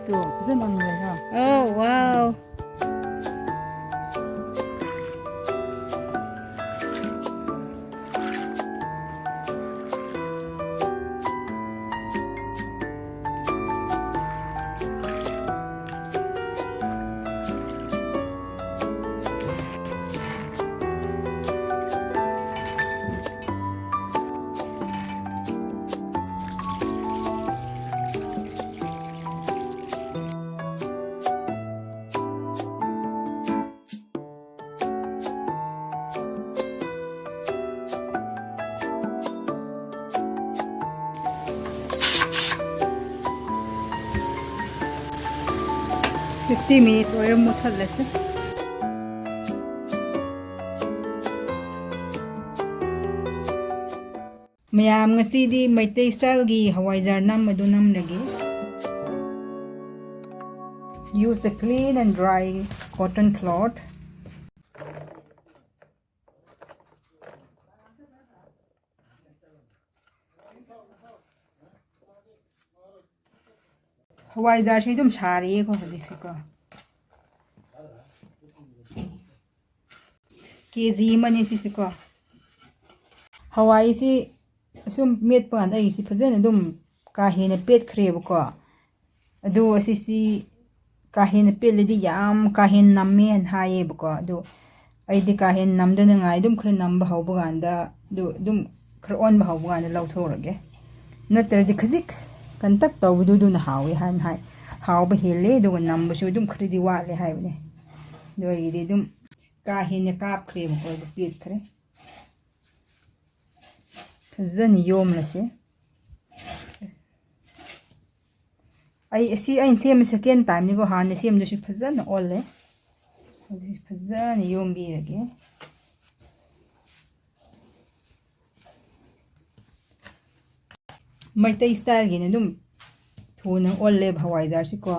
또 무슨 언니래요? Oh, wow. Fifty minutes oil mo thalase. Mayam ngasidi Meitei style gi Hawaijar nam adu nam lagi. Use a clean and dry cotton cloth. Hawaijar si dum sari ko hajik ko. KG mani si ko. Hawaii si sum met pan ai si phajana dum ka hena pet khreb ko. Adu si ka hen pelidi yam ka hen namme an haye ko adu ai di ka hen namdana ngai dum khra namba hawba ganda dum khra on ba hawba ganda lawthorage natradi khazik kan tak tawdu du na hawi han hai hawba hele du namba su dum khridi wale haibne do iri dum ka hen kap krem ko du pet khre khazani yom la se ai si ai sem second time ni go han sem du si phazan olle phazan yom bi rage Meitei style gi ne dum thuna olle Hawaijar si ko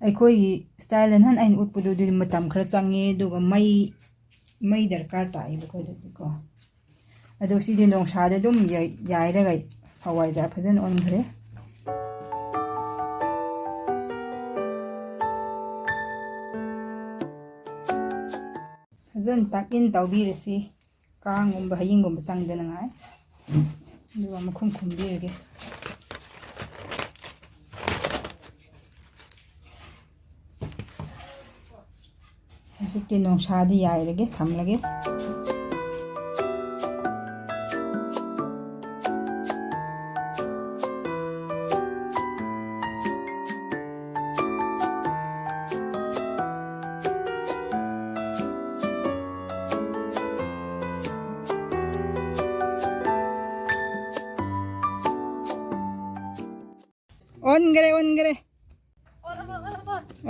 ai khoi style nan ain utpudu du matam khara change du ga mai darkar ta ai ko du ko adu si di nong sha de dum yai ra ga Hawaijar phazan on khare Zan tak in tawbirasi kangumba hayingumba changdana ngai duwa makhum khumbirage hajikti nong shadi yairage thamlage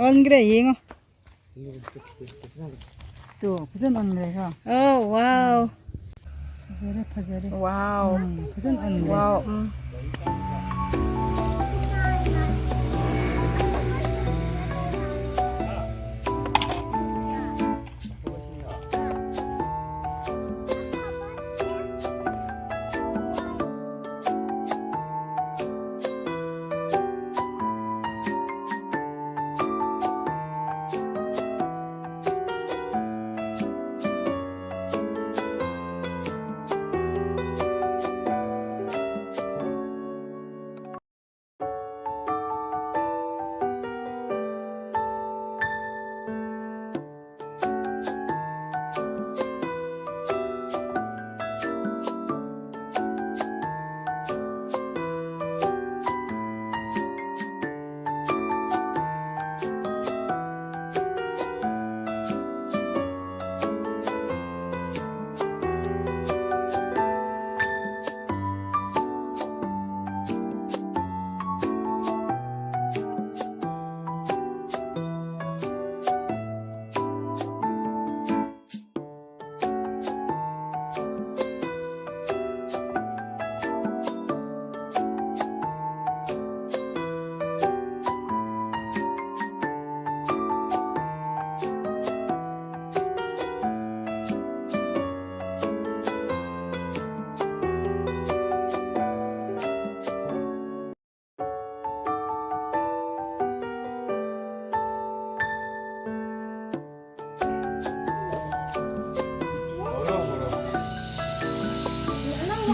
on gre yengo to phajan on gre ha Oh, wow. phajare Wow. phajan on gre Wow.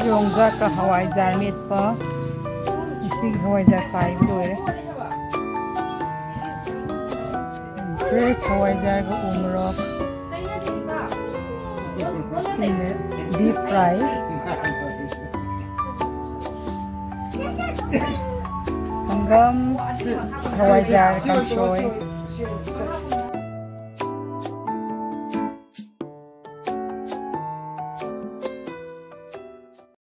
yongga hawaijar meitpa isi hawaijar kai dore fresh hawaijar ga umrok sine beef fry hangam hawaijar kangsoy